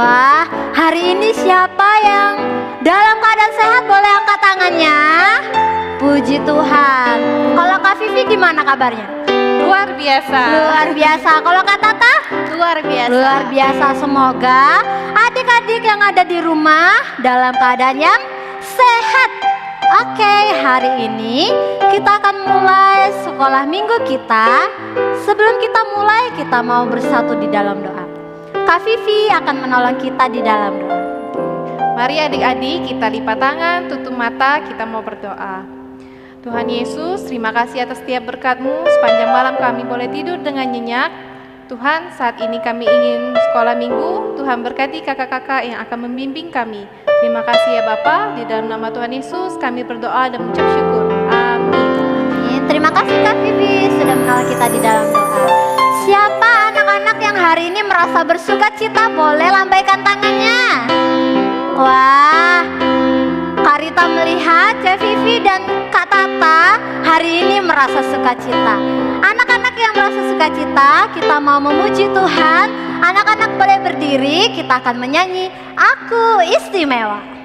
Wah, hari ini siapa yang dalam keadaan sehat boleh angkat tangannya? Puji Tuhan. Kalau Kak Vivi gimana kabarnya? Luar biasa. Luar biasa. Kalau Kak Tata? Luar biasa. Luar biasa. Semoga adik-adik yang ada di rumah dalam keadaan yang sehat. Oke, hari ini kita akan mulai sekolah minggu kita. Sebelum kita mulai, kita mau bersatu di dalam doa. Kak Vivi akan menolong kita di dalam doa. Mari adik-adik kita lipat tangan, tutup mata, kita mau berdoa. Tuhan Yesus, terima kasih atas setiap berkat-Mu. Sepanjang malam kami boleh tidur dengan nyenyak. Tuhan, saat ini kami ingin sekolah minggu. Tuhan berkati kakak-kakak yang akan membimbing kami. Terima kasih ya Bapa. Di dalam nama Tuhan Yesus kami berdoa dan mengucap syukur. Amin. Amin. Terima kasih Kak Vivi sudah menolong kita di dalam doa. Siapa anak-anak yang hari ini merasa bersuka cita boleh lambaikan tangannya. Wah, Kak Rita melihat Kak Vivi dan Kak Tata hari ini merasa sukacita. Anak-anak yang merasa sukacita, kita mau memuji Tuhan. Anak-anak boleh berdiri, kita akan menyanyi Aku Istimewa.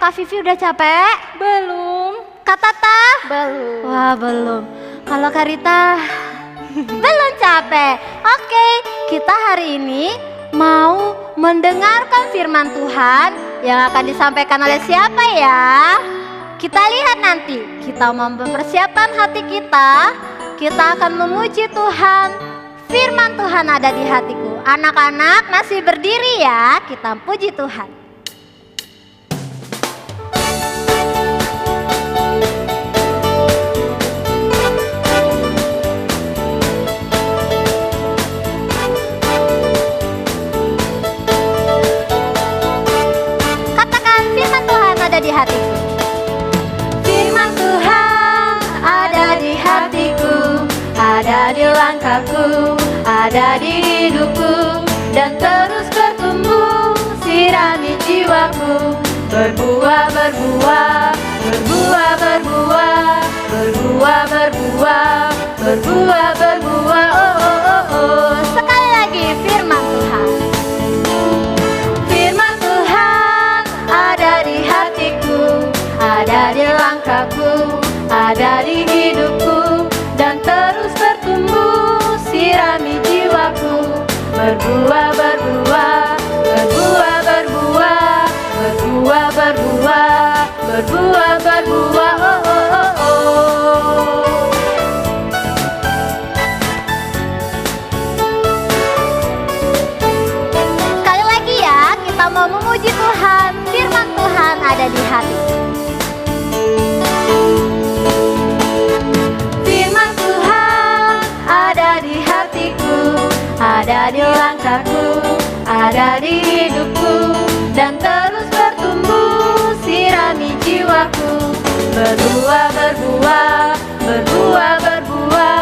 Kak Vivi udah capek? Belum. Kak Tata? Belum. Wah, belum. Kalau Kak Rita belum capek. Oke, kita hari ini mau mendengarkan firman Tuhan yang akan disampaikan oleh siapa ya? Kita lihat nanti. Kita mau mempersiapkan hati kita. Kita akan memuji Tuhan. Firman Tuhan ada di hatiku. Anak-anak masih berdiri ya. Kita puji Tuhan. Di hatiku. Firman Tuhan ada di hatiku, ada di langkahku, ada di hidupku dan terus bertumbuh. Sirami jiwaku, berbuah, berbuah, berbuah, berbuah, berbuah, berbuah, berbuah, berbuah. Oh, oh, oh, oh. Sekali lagi firman Tuhan. Firman Tuhan ada di hatiku, ada di langkahku, ada di hidupku dan terus bertumbuh. Sirami jiwaku, berbuah, berbuah, berbuah, berbuah, berbuah, berbuah, berbuah, berbuah. Oh, oh, oh, oh. Sekali lagi ya, kita mau memuji Tuhan. Firman Tuhan ada di hati. Firman Tuhan ada di hatiku, ada di langkahku, ada di hidupku dan terus bertumbuh. Sirami jiwaku, berbuah, berbuah, berbuah, berbuah,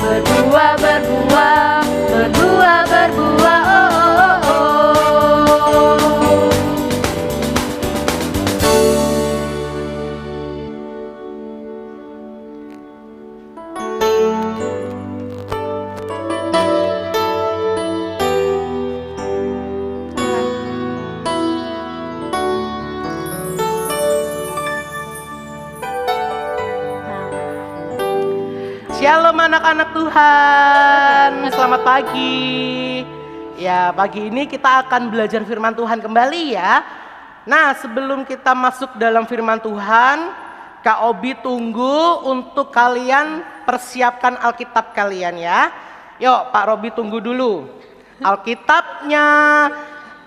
berbuah, berbuah, berbuah, berbuah. Oh, oh, oh, oh. Shalom anak-anak Tuhan, selamat pagi. Ya, pagi ini kita akan belajar firman Tuhan kembali ya. Nah, sebelum kita masuk dalam firman Tuhan, Kak Obi tunggu untuk kalian persiapkan Alkitab kalian ya. Yuk, Pak Robi tunggu dulu. Alkitabnya,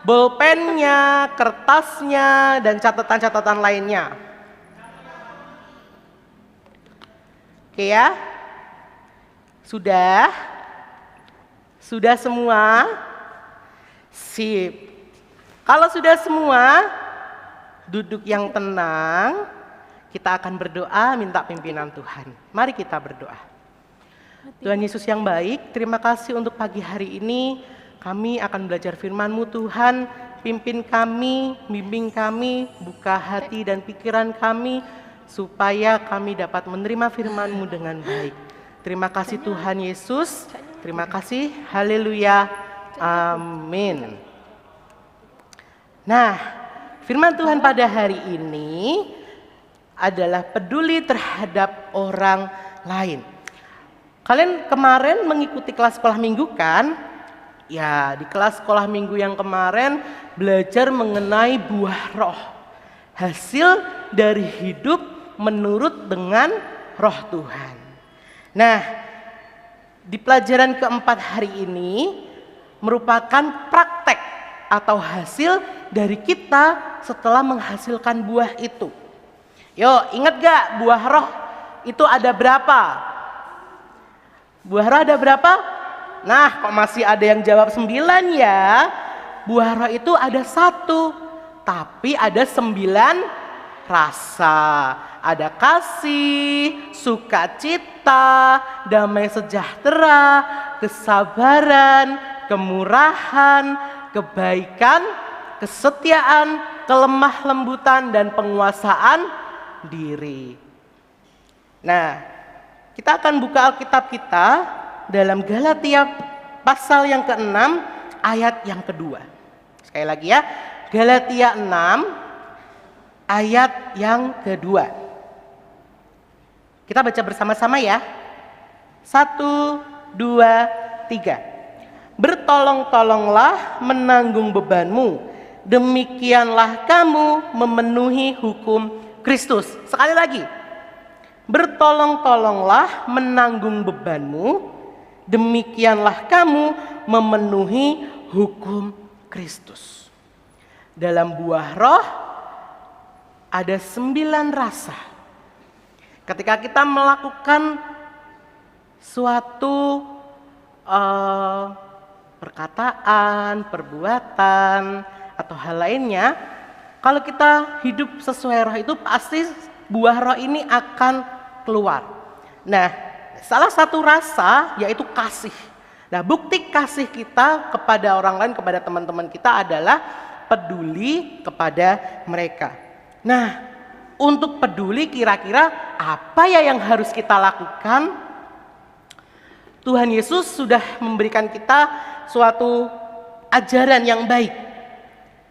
bolpennya, kertasnya, dan catatan-catatan lainnya. Oke ya. Sudah? Sudah semua? Sip. Kalau sudah semua, duduk yang tenang. Kita akan berdoa minta pimpinan Tuhan. Mari kita berdoa. Tuhan Yesus yang baik, terima kasih untuk pagi hari ini. Kami akan belajar firman-Mu Tuhan. Pimpin kami, bimbing kami, buka hati dan pikiran kami, supaya kami dapat menerima firman-Mu dengan baik. Terima kasih Tuhan Yesus, terima kasih, haleluya, amin. Nah, firman Tuhan pada hari ini adalah peduli terhadap orang lain. Kalian kemarin mengikuti kelas sekolah minggu kan? Ya, di kelas sekolah minggu yang kemarin belajar mengenai buah roh. Hasil dari hidup menurut dengan roh Tuhan. Nah, di pelajaran keempat hari ini merupakan praktek atau hasil dari kita setelah menghasilkan buah itu. Yuk, ingat gak buah roh itu ada berapa? Buah roh ada berapa? Nah, kok masih ada yang jawab 9 ya? Buah roh itu ada 1, tapi ada 9 rasa. Ada kasih, sukacita, damai sejahtera, kesabaran, kemurahan, kebaikan, kesetiaan, kelemah lembutan, dan penguasaan diri. Nah, kita akan buka Alkitab kita dalam Galatia pasal yang ke-6 ayat yang kedua. Sekali lagi ya, Galatia 6 ayat yang kedua. Kita baca bersama-sama ya. 1, 2, 3. Bertolong-tolonglah menanggung bebanmu, demikianlah kamu memenuhi hukum Kristus. Sekali lagi. Bertolong-tolonglah menanggung bebanmu, demikianlah kamu memenuhi hukum Kristus. Dalam buah roh ada 9 rasa. Ketika kita melakukan suatu perkataan, perbuatan, atau hal lainnya, kalau kita hidup sesuai roh itu pasti buah roh ini akan keluar. Nah, salah satu rasa yaitu kasih. Nah, bukti kasih kita kepada orang lain, kepada teman-teman kita adalah peduli kepada mereka. Nah, untuk peduli kira-kira apa ya yang harus kita lakukan? Tuhan Yesus sudah memberikan kita suatu ajaran yang baik.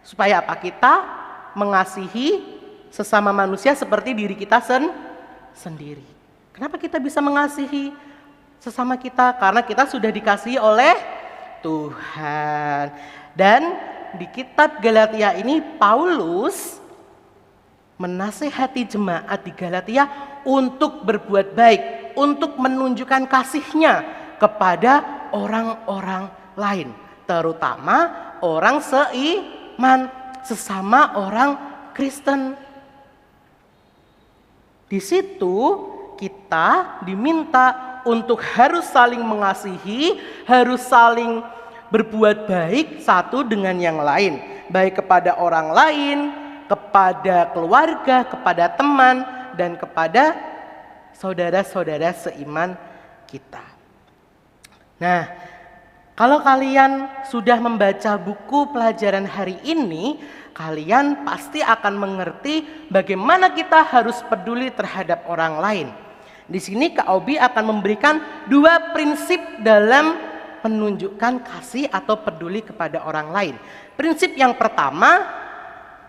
Supaya apa? Kita mengasihi sesama manusia seperti diri kita sendiri. Kenapa kita bisa mengasihi sesama kita? Karena kita sudah dikasihi oleh Tuhan. Dan di kitab Galatia ini Paulus menasihati jemaat di Galatia untuk berbuat baik, untuk menunjukkan kasihnya kepada orang-orang lain, terutama orang seiman, sesama orang Kristen. Di situ kita diminta untuk harus saling mengasihi, harus saling berbuat baik satu dengan yang lain, baik kepada orang lain, kepada keluarga, kepada teman, dan kepada saudara-saudara seiman kita. Nah, kalau kalian sudah membaca buku pelajaran hari ini, kalian pasti akan mengerti bagaimana kita harus peduli terhadap orang lain. Di sini Kak Obi akan memberikan 2 prinsip dalam menunjukkan kasih atau peduli kepada orang lain. Prinsip yang pertama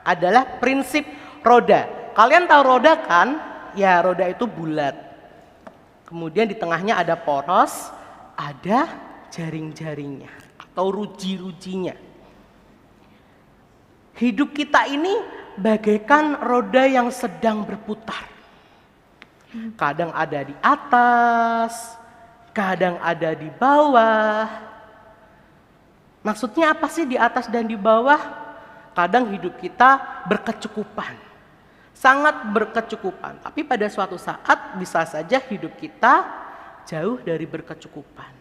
adalah prinsip roda. Kalian tahu roda kan? Ya, roda itu bulat. Kemudian di tengahnya ada poros, ada jaring-jaringnya atau ruji-rujinya. Hidup kita ini bagaikan roda yang sedang berputar. Kadang ada di atas, kadang ada di bawah. Maksudnya apa sih di atas dan di bawah? Kadang hidup kita berkecukupan, sangat berkecukupan. Tapi pada suatu saat bisa saja hidup kita jauh dari berkecukupan.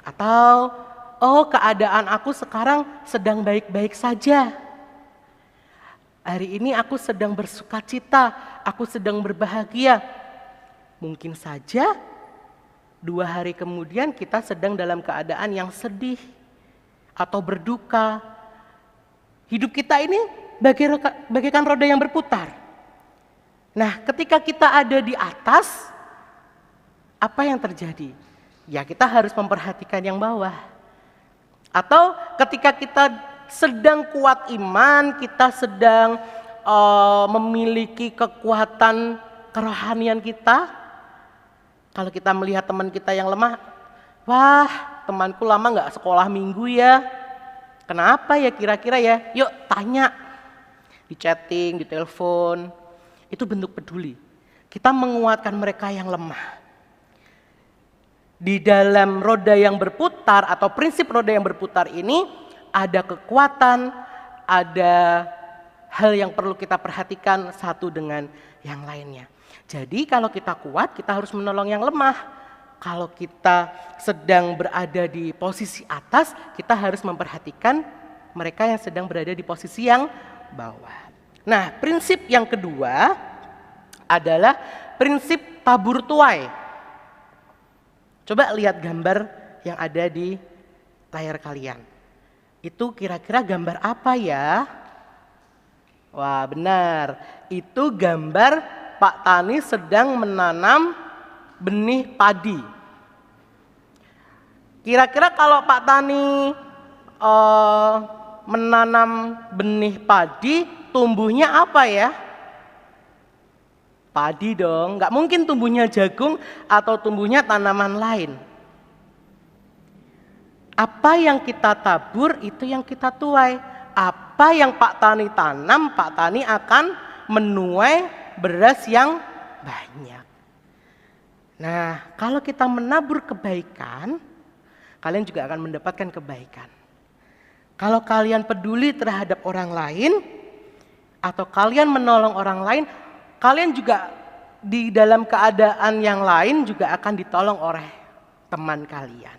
Atau, keadaan aku sekarang sedang baik-baik saja. Hari ini aku sedang bersukacita, aku sedang berbahagia. Mungkin saja 2 hari kemudian kita sedang dalam keadaan yang sedih atau berduka. Hidup kita ini bagaikan roda yang berputar. Nah, ketika kita ada di atas, apa yang terjadi? Ya, kita harus memperhatikan yang bawah. Atau ketika kita sedang kuat iman, kita sedang memiliki kekuatan kerohanian kita, kalau kita melihat teman kita yang lemah, wah, temanku lama nggak sekolah minggu ya. Kenapa ya kira-kira ya? Yuk tanya, di chatting, di telepon. Itu bentuk peduli. Kita menguatkan mereka yang lemah. Di dalam roda yang berputar atau prinsip roda yang berputar ini ada kekuatan, ada hal yang perlu kita perhatikan satu dengan yang lainnya. Jadi kalau kita kuat, kita harus menolong yang lemah. Kalau kita sedang berada di posisi atas, kita harus memperhatikan mereka yang sedang berada di posisi yang bawah. Nah, prinsip yang kedua adalah prinsip tabur tuai. Coba lihat gambar yang ada di layar kalian. Itu kira-kira gambar apa ya? Wah, benar. Itu gambar Pak Tani sedang menanam benih padi. Kira-kira kalau Pak Tani menanam benih padi, tumbuhnya apa ya? Padi dong, nggak mungkin tumbuhnya jagung atau tumbuhnya tanaman lain. Apa yang kita tabur itu yang kita tuai. Apa yang Pak Tani tanam, Pak Tani akan menuai beras yang banyak. Nah, kalau kita menabur kebaikan, kalian juga akan mendapatkan kebaikan. Kalau kalian peduli terhadap orang lain, atau kalian menolong orang lain, kalian juga di dalam keadaan yang lain juga akan ditolong oleh teman kalian.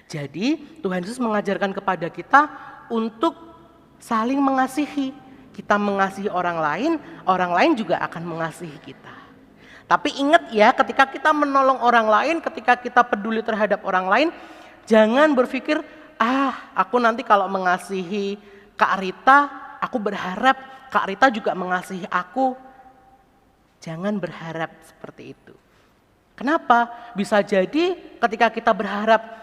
Jadi Tuhan Yesus mengajarkan kepada kita untuk saling mengasihi. Kita mengasihi orang lain juga akan mengasihi kita. Tapi ingat ya ketika kita menolong orang lain, ketika kita peduli terhadap orang lain, jangan berpikir, aku nanti kalau mengasihi Kak Rita, aku berharap Kak Rita juga mengasihi aku. Jangan berharap seperti itu. Kenapa? Bisa jadi ketika kita berharap,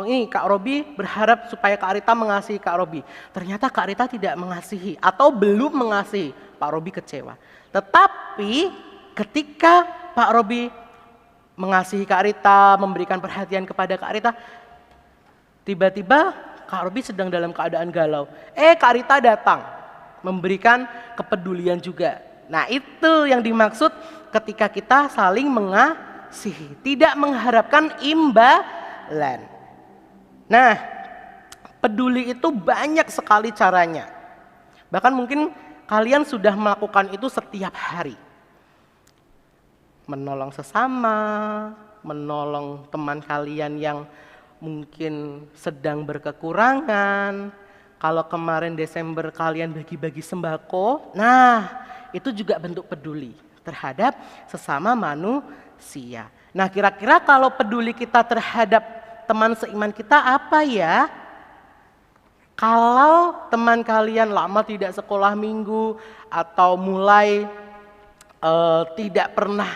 ini Kak Robi berharap supaya Kak Rita mengasihi Kak Robi. Ternyata Kak Rita tidak mengasihi atau belum mengasihi, Pak Robi kecewa. Tetapi ketika Pak Robi mengasihi Kak Rita, memberikan perhatian kepada Kak Rita, tiba-tiba Kak Robi sedang dalam keadaan galau. Kak Rita datang, memberikan kepedulian juga. Nah itu yang dimaksud ketika kita saling mengasihi, tidak mengharapkan imbalan. Nah, peduli itu banyak sekali caranya. Bahkan mungkin kalian sudah melakukan itu setiap hari. Menolong sesama, menolong teman kalian yang mungkin sedang berkekurangan. Kalau kemarin Desember kalian bagi-bagi sembako, nah itu juga bentuk peduli terhadap sesama manusia. Nah kira-kira kalau peduli kita terhadap teman seiman kita apa ya? Kalau teman kalian lama tidak sekolah minggu atau mulai tidak pernah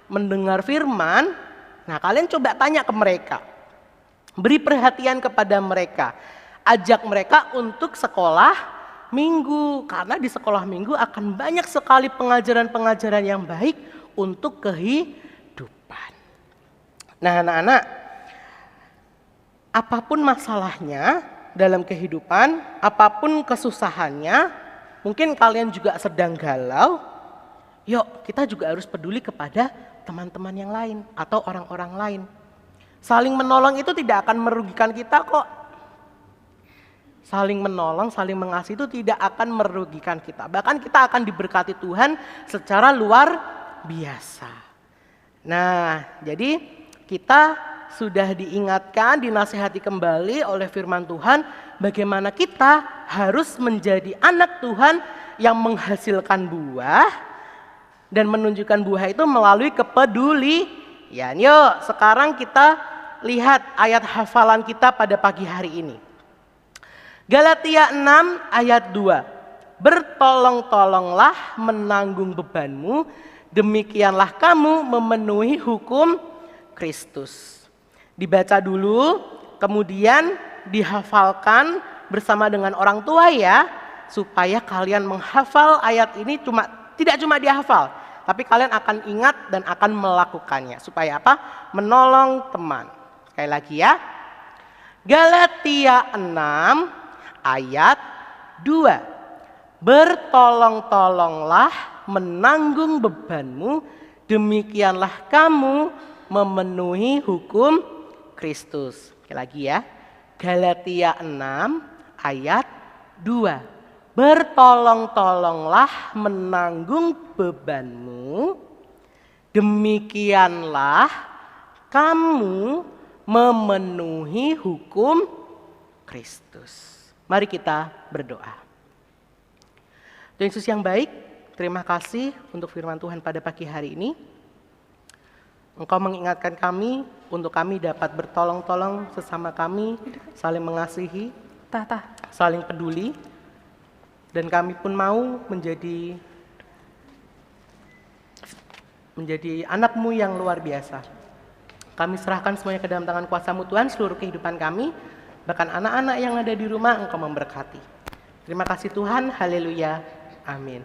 mendengar firman, nah kalian coba tanya ke mereka. Beri perhatian kepada mereka. Ajak mereka untuk sekolah minggu, karena di sekolah minggu akan banyak sekali pengajaran-pengajaran yang baik untuk kehidupan. Nah anak-anak, apapun masalahnya dalam kehidupan, apapun kesusahannya, mungkin kalian juga sedang galau, yuk kita juga harus peduli kepada teman-teman yang lain atau orang-orang lain. Saling menolong itu tidak akan merugikan kita kok. Saling menolong, saling mengasihi itu tidak akan merugikan kita. Bahkan kita akan diberkati Tuhan secara luar biasa. Nah, jadi kita sudah diingatkan, dinasihati kembali oleh firman Tuhan bagaimana kita harus menjadi anak Tuhan yang menghasilkan buah dan menunjukkan buah itu melalui kepedulian. Yuk, sekarang kita lihat ayat hafalan kita pada pagi hari ini. Galatia 6 ayat 2. Bertolong-tolonglah menanggung bebanmu, demikianlah kamu memenuhi hukum Kristus. Dibaca dulu, kemudian dihafalkan bersama dengan orang tua ya, supaya kalian menghafal ayat ini tidak cuma dihafal, tapi kalian akan ingat dan akan melakukannya. Supaya apa? Menolong teman. Sekali lagi ya. Galatia 6 ayat 2. Bertolong-tolonglah menanggung bebanmu, demikianlah kamu memenuhi hukum Kristus. Sekali lagi ya. Galatia 6 ayat 2. Bertolong-tolonglah menanggung bebanmu, demikianlah kamu memenuhi hukum Kristus. Mari kita berdoa. Tuhan Yesus yang baik, terima kasih untuk firman Tuhan pada pagi hari ini. Engkau mengingatkan kami untuk kami dapat bertolong-tolong sesama kami, saling mengasihi, saling peduli, dan kami pun mau menjadi anak-Mu yang luar biasa. Kami serahkan semuanya ke dalam tangan kuasa-Mu Tuhan, seluruh kehidupan kami, bahkan anak-anak yang ada di rumah Engkau memberkati. Terima kasih Tuhan, haleluya, amin.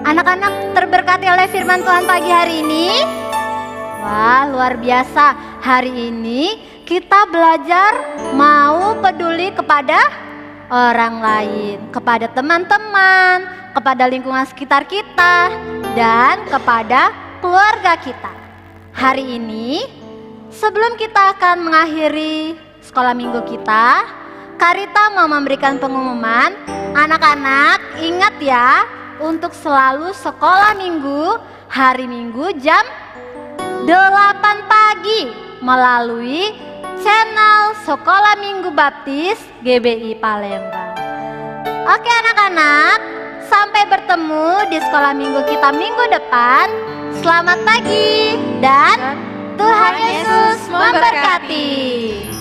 Anak-anak terberkati oleh firman Tuhan pagi hari ini. Wah, luar biasa. Hari ini kita belajar mau peduli kepada orang lain, kepada teman-teman, kepada lingkungan sekitar kita, dan kepada keluarga kita. Hari ini, sebelum kita akan mengakhiri sekolah minggu kita, Karita mau memberikan pengumuman. Anak-anak ingat ya, untuk selalu sekolah minggu, hari Minggu jam 8 pagi melalui channel Sekolah Minggu Baptis GBI Palembang. Oke anak-anak, sampai bertemu di sekolah minggu kita minggu depan. Selamat pagi dan Tuhan Yesus memberkati.